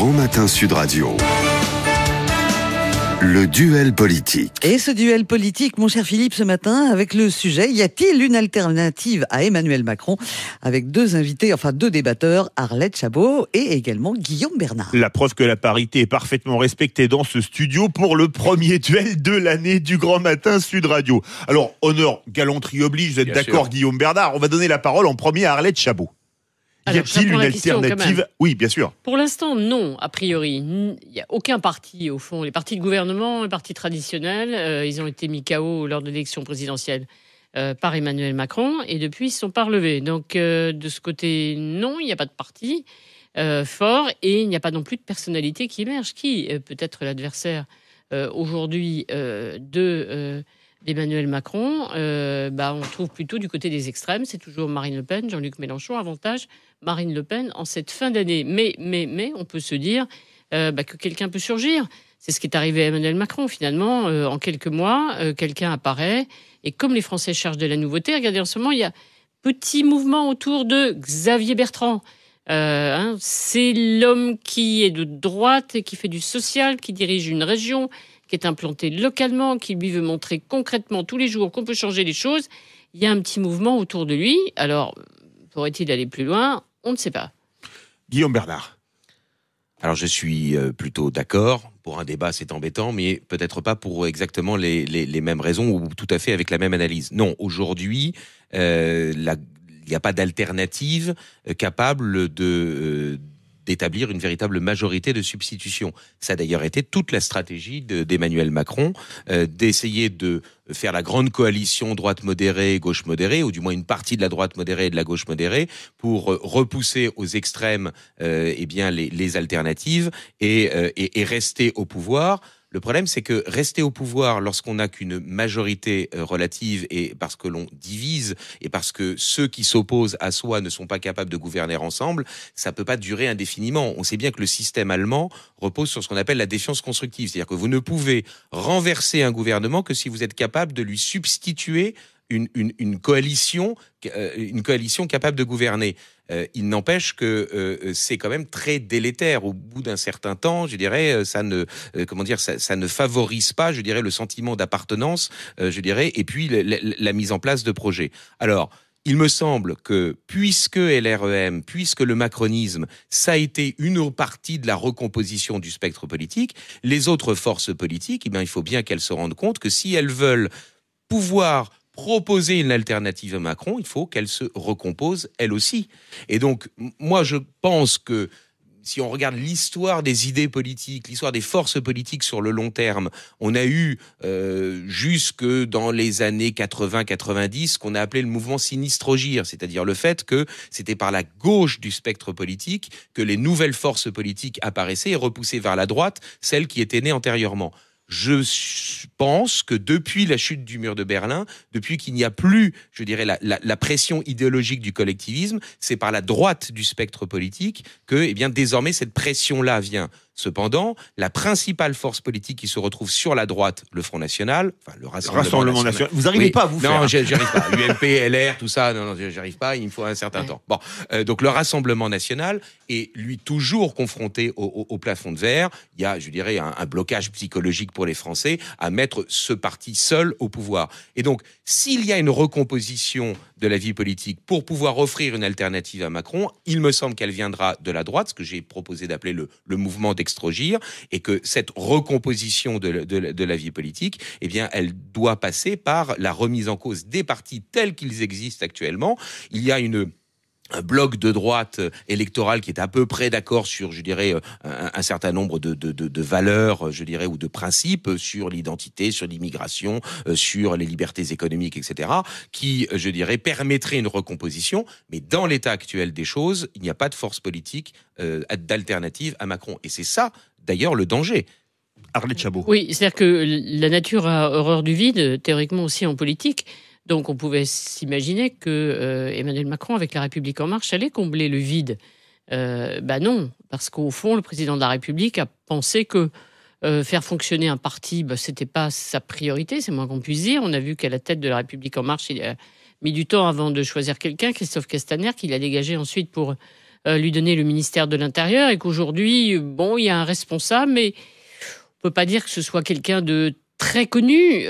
Grand Matin Sud Radio. Le duel politique. Et ce duel politique, mon cher Philippe, ce matin, avec le sujet, y a-t-il une alternative à Emmanuel Macron? Avec deux débatteurs, Arlette Chabot et également Guillaume Bernard. La preuve que la parité est parfaitement respectée dans ce studio pour le premier duel de l'année du Grand Matin Sud Radio. Alors, honneur, galanterie oblige, vous êtes d'accord, Guillaume Bernard? On va donner la parole en premier à Arlette Chabot. Y a-t-il une alternative? Oui, bien sûr. Pour l'instant, non, a priori. Il n'y a aucun parti, au fond. Les partis de gouvernement, les partis traditionnels, ils ont été mis KO lors de l'élection présidentielle par Emmanuel Macron, et depuis, ils ne se sont pas relevés. Donc, de ce côté, non, il n'y a pas de parti fort, et il n'y a pas non plus de personnalité qui émerge. Qui peut être l'adversaire aujourd'hui d'Emmanuel Macron? On trouve plutôt du côté des extrêmes. C'est toujours Marine Le Pen, Jean-Luc Mélenchon. Avantage Marine Le Pen en cette fin d'année. Mais on peut se dire que quelqu'un peut surgir. C'est ce qui est arrivé à Emmanuel Macron, finalement. En quelques mois, quelqu'un apparaît. Et comme les Français cherchent de la nouveauté, regardez, en ce moment, il y a petit mouvement autour de Xavier Bertrand. C'est l'homme qui est de droite et qui fait du social, qui dirige une région, qui est implanté localement, qui lui veut montrer concrètement tous les jours qu'on peut changer les choses. Il y a un petit mouvement autour de lui. Alors, pourrait-il aller plus loin? On ne sait pas. Guillaume Bernard. Alors, je suis plutôt d'accord. Pour un débat, c'est embêtant, mais peut-être pas pour exactement les mêmes raisons ou tout à fait avec la même analyse. Non, aujourd'hui, il n'y a pas d'alternative capable d'établir une véritable majorité de substitution. Ça a d'ailleurs été toute la stratégie d'Emmanuel Macron, d'essayer de faire la grande coalition droite modérée, gauche modérée, ou du moins une partie de la droite modérée et de la gauche modérée, pour repousser aux extrêmes les alternatives et rester au pouvoir. Le problème, c'est que rester au pouvoir lorsqu'on n'a qu'une majorité relative, et parce que l'on divise et parce que ceux qui s'opposent à soi ne sont pas capables de gouverner ensemble, ça peut pas durer indéfiniment. On sait bien que le système allemand repose sur ce qu'on appelle la défiance constructive. C'est-à-dire que vous ne pouvez renverser un gouvernement que si vous êtes capable de lui substituer une coalition capable de gouverner. Il n'empêche que c'est quand même très délétère. Au bout d'un certain temps, je dirais, ça ne favorise pas, je dirais, le sentiment d'appartenance, et puis la mise en place de projets. Alors, il me semble que puisque LREM, puisque le macronisme, ça a été une partie de la recomposition du spectre politique, les autres forces politiques, il faut bien qu'elles se rendent compte que si elles veulent pouvoir proposer une alternative à Macron, il faut qu'elle se recompose elle aussi. Et donc, moi, je pense que si on regarde l'histoire des idées politiques, l'histoire des forces politiques sur le long terme, on a eu jusque dans les années 80-90 qu'on a appelé le mouvement sinistrogir, c'est-à-dire le fait que c'était par la gauche du spectre politique que les nouvelles forces politiques apparaissaient et repoussaient vers la droite celles qui étaient nées antérieurement. Je pense que depuis la chute du mur de Berlin, depuis qu'il n'y a plus, je dirais, la pression idéologique du collectivisme, c'est par la droite du spectre politique que, désormais, cette pression-là vient. Cependant, la principale force politique qui se retrouve sur la droite, le Front National, enfin le Rassemblement National. Vous n'arrivez pas à vous faire. Non, j'y arrive pas. UMP, LR, tout ça, non, j'y arrive pas. Il me faut un certain temps. Bon, donc le Rassemblement National est lui toujours confronté au plafond de verre. Il y a, je dirais, un blocage psychologique pour les Français à mettre ce parti seul au pouvoir. Et donc, s'il y a une recomposition de la vie politique pour pouvoir offrir une alternative à Macron, il me semble qu'elle viendra de la droite, ce que j'ai proposé d'appeler le mouvement d'extrogir, et que cette recomposition de la vie politique, elle doit passer par la remise en cause des partis tels qu'ils existent actuellement. Il y a un bloc de droite électorale qui est à peu près d'accord sur, je dirais, un certain nombre de valeurs, je dirais, ou de principes sur l'identité, sur l'immigration, sur les libertés économiques, etc., qui, je dirais, permettraient une recomposition. Mais dans l'état actuel des choses, il n'y a pas de force politique d'alternative à Macron. Et c'est ça, d'ailleurs, le danger. Arlette Chabot. Oui, c'est-à-dire que la nature a horreur du vide, théoriquement aussi en politique. Donc on pouvait s'imaginer que Emmanuel Macron, avec La République En Marche, allait combler le vide. Non, parce qu'au fond, le président de la République a pensé que faire fonctionner un parti, c'était pas sa priorité, c'est moins qu'on puisse dire. On a vu qu'à la tête de La République En Marche, il a mis du temps avant de choisir quelqu'un, Christophe Castaner, qu'il a dégagé ensuite pour lui donner le ministère de l'Intérieur et qu'aujourd'hui, bon, il y a un responsable, mais on ne peut pas dire que ce soit quelqu'un de très connu,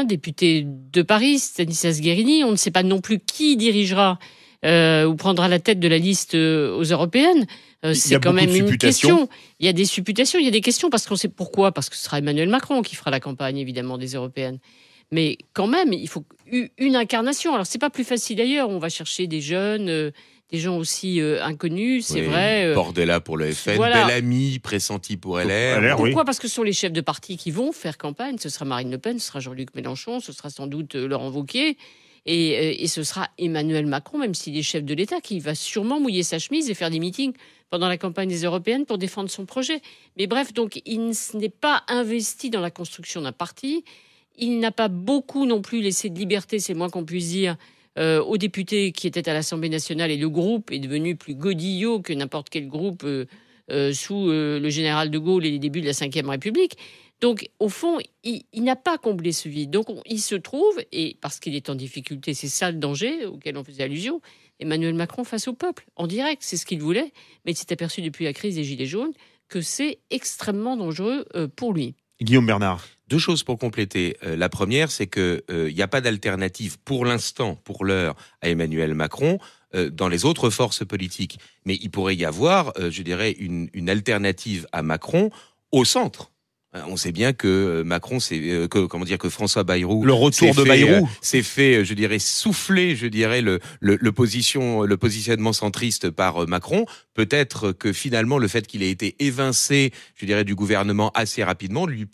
député de Paris, Stanislas Guerini. On ne sait pas non plus qui dirigera ou prendra la tête de la liste aux européennes. C'est quand même une question. Il y a des supputations, il y a des questions, parce qu'on sait pourquoi. Parce que ce sera Emmanuel Macron qui fera la campagne, évidemment, des européennes. Mais quand même, il faut une incarnation. Alors, c'est pas plus facile d'ailleurs. On va chercher des jeunes, des gens aussi inconnus, c'est vrai. Bordella pour le FN, voilà. Bellamy, pressenti pour LR. Pourquoi ? Parce que ce sont les chefs de parti qui vont faire campagne. Ce sera Marine Le Pen, ce sera Jean-Luc Mélenchon, ce sera sans doute Laurent Wauquiez. Et ce sera Emmanuel Macron, même s'il est chef de l'État, qui va sûrement mouiller sa chemise et faire des meetings pendant la campagne des européennes pour défendre son projet. Mais bref, donc il n'est pas investi dans la construction d'un parti. Il n'a pas beaucoup non plus laissé de liberté, c'est le moins qu'on puisse dire, aux députés qui étaient à l'Assemblée nationale. Et le groupe est devenu plus godillot que n'importe quel groupe sous le général de Gaulle et les débuts de la Ve République. Donc, au fond, il n'a pas comblé ce vide. Donc, il se trouve, et parce qu'il est en difficulté, c'est ça le danger auquel on faisait allusion, Emmanuel Macron face au peuple, en direct, c'est ce qu'il voulait, mais il s'est aperçu depuis la crise des Gilets jaunes que c'est extrêmement dangereux pour lui. Guillaume Bernard. 2 choses pour compléter. La première, c'est qu'il n'y a pas d'alternative pour l'instant, pour l'heure, à Emmanuel Macron dans les autres forces politiques. Mais il pourrait y avoir, je dirais, une alternative à Macron au centre. On sait bien que Macron, que François Bayrou, le retour de Bayrou s'est fait, je dirais, souffler, je dirais le positionnement centriste par Macron. Peut-être que finalement le fait qu'il ait été évincé, je dirais, du gouvernement assez rapidement lui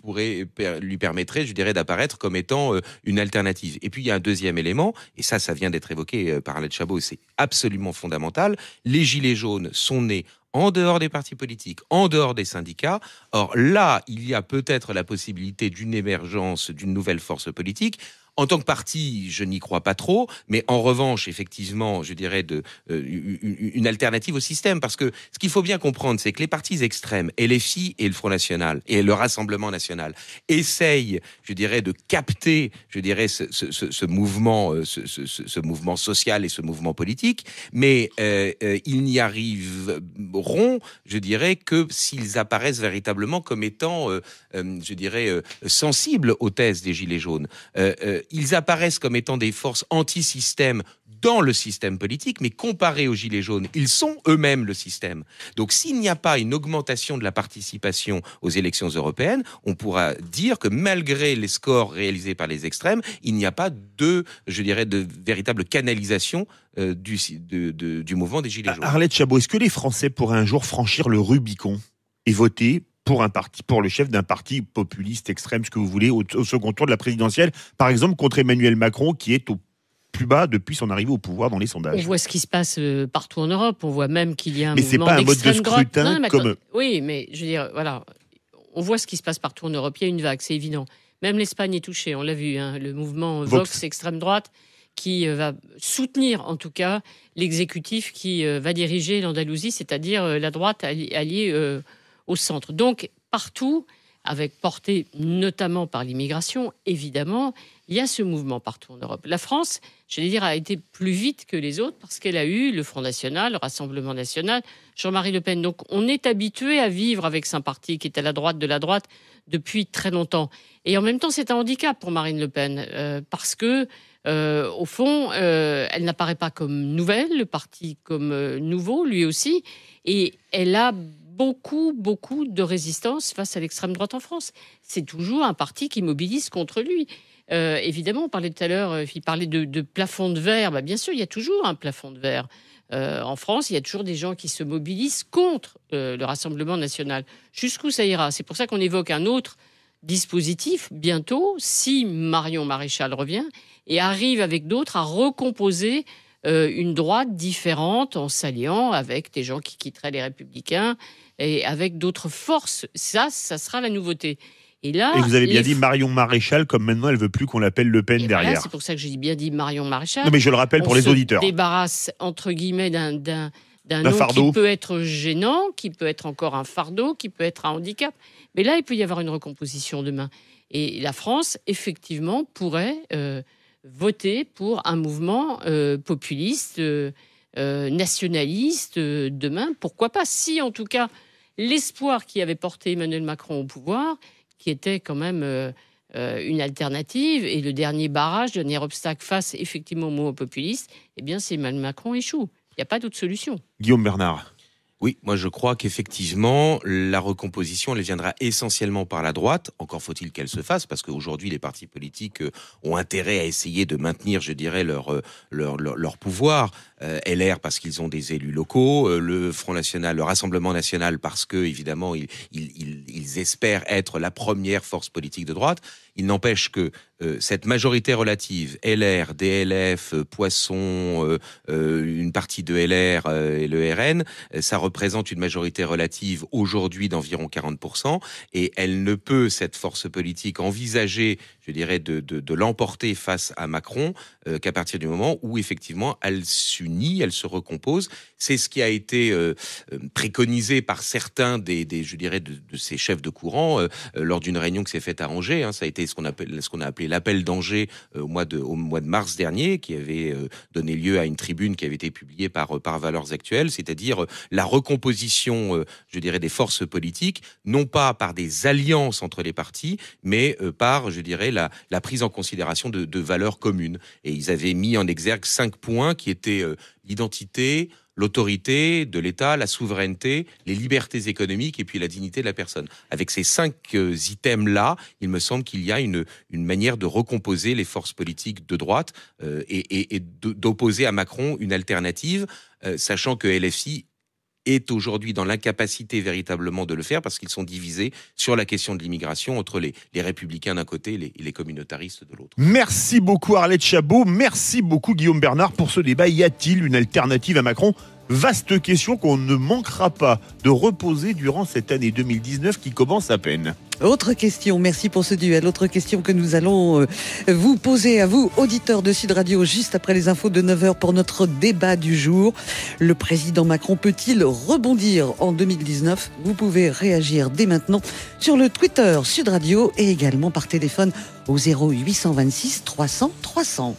permettrait, je dirais, d'apparaître comme étant une alternative. Et puis il y a un deuxième élément, et ça vient d'être évoqué par Arlette Chabot, c'est absolument fondamental. Les gilets jaunes sont nés en dehors des partis politiques, en dehors des syndicats. Or là, il y a peut-être la possibilité d'une émergence d'une nouvelle force politique. En tant que parti, je n'y crois pas trop, mais en revanche, effectivement, je dirais une alternative au système, parce que ce qu'il faut bien comprendre, c'est que les partis extrêmes, LFI et le Front National et le Rassemblement National, essayent, je dirais, de capter, je dirais, ce mouvement social et ce mouvement politique, mais ils n'y arriveront, je dirais, que s'ils apparaissent véritablement comme étant, je dirais, sensibles aux thèses des Gilets jaunes. Ils apparaissent comme étant des forces anti-système dans le système politique, mais comparés aux Gilets jaunes, ils sont eux-mêmes le système. Donc s'il n'y a pas une augmentation de la participation aux élections européennes, on pourra dire que malgré les scores réalisés par les extrêmes, il n'y a pas de véritable canalisation du mouvement des Gilets jaunes. Arlette Chabot, est-ce que les Français pourraient un jour franchir le Rubicon et voter pour le chef d'un parti populiste extrême, ce que vous voulez, au second tour de la présidentielle, par exemple contre Emmanuel Macron, qui est au plus bas depuis son arrivée au pouvoir dans les sondages? On voit ce qui se passe partout en Europe. On voit même qu'il y a un mouvement d'extrême droite. Mais c'est pas un mode de scrutin comme... Oui, mais je veux dire, voilà, on voit ce qui se passe partout en Europe. Il y a une vague, c'est évident. Même l'Espagne est touchée, on l'a vu, le mouvement Vox extrême droite, qui va soutenir en tout cas l'exécutif qui va diriger l'Andalousie, c'est-à-dire la droite alliée au centre. Donc, partout, avec portée notamment par l'immigration, évidemment, il y a ce mouvement partout en Europe. La France, j'allais dire, a été plus vite que les autres parce qu'elle a eu le Front National, le Rassemblement National, Jean-Marie Le Pen. Donc, on est habitué à vivre avec un parti qui est à la droite de la droite depuis très longtemps. Et en même temps, c'est un handicap pour Marine Le Pen parce que, au fond, elle n'apparaît pas comme nouvelle, le parti comme nouveau, lui aussi, et elle a beaucoup de résistance face à l'extrême droite en France. C'est toujours un parti qui mobilise contre lui. Évidemment, on parlait tout à l'heure, il parlait de plafond de verre. Bah, bien sûr, il y a toujours un plafond de verre. En France, il y a toujours des gens qui se mobilisent contre le Rassemblement national. Jusqu'où ça ira? C'est pour ça qu'on évoque un autre dispositif bientôt, si Marion Maréchal revient, et arrive avec d'autres à recomposer une droite différente en s'alliant avec des gens qui quitteraient les Républicains et avec d'autres forces. Ça sera la nouveauté. Et vous avez bien dit Marion Maréchal, comme maintenant elle veut plus qu'on l'appelle Le Pen derrière. Voilà, c'est pour ça que j'ai bien dit Marion Maréchal. Non, mais je le rappelle pour les auditeurs. On se débarrasse, entre guillemets, d'un nom qui peut être gênant, qui peut être encore un fardeau, qui peut être un handicap. Mais là, il peut y avoir une recomposition demain. Et la France, effectivement, pourrait voter pour un mouvement populiste nationaliste demain. Pourquoi pas? Si, en tout cas, l'espoir qui avait porté Emmanuel Macron au pouvoir, qui était quand même une alternative, et le dernier barrage, le dernier obstacle face effectivement au mouvement populiste, eh bien, c'est Emmanuel Macron échoue. Il n'y a pas d'autre solution. Guillaume Bernard. Oui, moi je crois qu'effectivement, la recomposition, elle viendra essentiellement par la droite. Encore faut-il qu'elle se fasse, parce qu'aujourd'hui, les partis politiques ont intérêt à essayer de maintenir, je dirais, leur pouvoir. LR parce qu'ils ont des élus locaux, le Front National, le Rassemblement National parce que, évidemment, ils espèrent être la première force politique de droite. Il n'empêche que cette majorité relative, LR, DLF, Poisson, une partie de LR et le RN, ça représente une majorité relative aujourd'hui d'environ 40%, et elle ne peut, cette force politique, envisager, je dirais, de l'emporter face à Macron qu'à partir du moment où, effectivement, elle s'unit, elle se recompose. C'est ce qui a été préconisé par certains je dirais, de ces chefs de courant lors d'une réunion qui s'est faite à Angers. Hein. Ça a été ce qu'on a appelé l'appel d'Angers au mois de mars dernier, qui avait donné lieu à une tribune qui avait été publiée par Valeurs Actuelles, c'est-à-dire la recomposition, je dirais, des forces politiques, non pas par des alliances entre les partis, mais par, je dirais, la prise en considération de valeurs communes. Et ils avaient mis en exergue 5 points qui étaient l'identité, l'autorité de l'État, la souveraineté, les libertés économiques et puis la dignité de la personne. Avec ces 5 items-là, il me semble qu'il y a une manière de recomposer les forces politiques de droite et d'opposer à Macron une alternative, sachant que LFI est aujourd'hui dans l'incapacité véritablement de le faire parce qu'ils sont divisés sur la question de l'immigration entre les républicains d'un côté et les communautaristes de l'autre. Merci beaucoup Arlette Chabot, merci beaucoup Guillaume Bernard pour ce débat. Y a-t-il une alternative à Macron ? Vaste question qu'on ne manquera pas de reposer durant cette année 2019 qui commence à peine. Autre question, merci pour ce duel. Autre question que nous allons vous poser à vous, auditeurs de Sud Radio, juste après les infos de 9h pour notre débat du jour. Le président Macron peut-il rebondir en 2019 ? Vous pouvez réagir dès maintenant sur le Twitter Sud Radio et également par téléphone au 0826 300 300.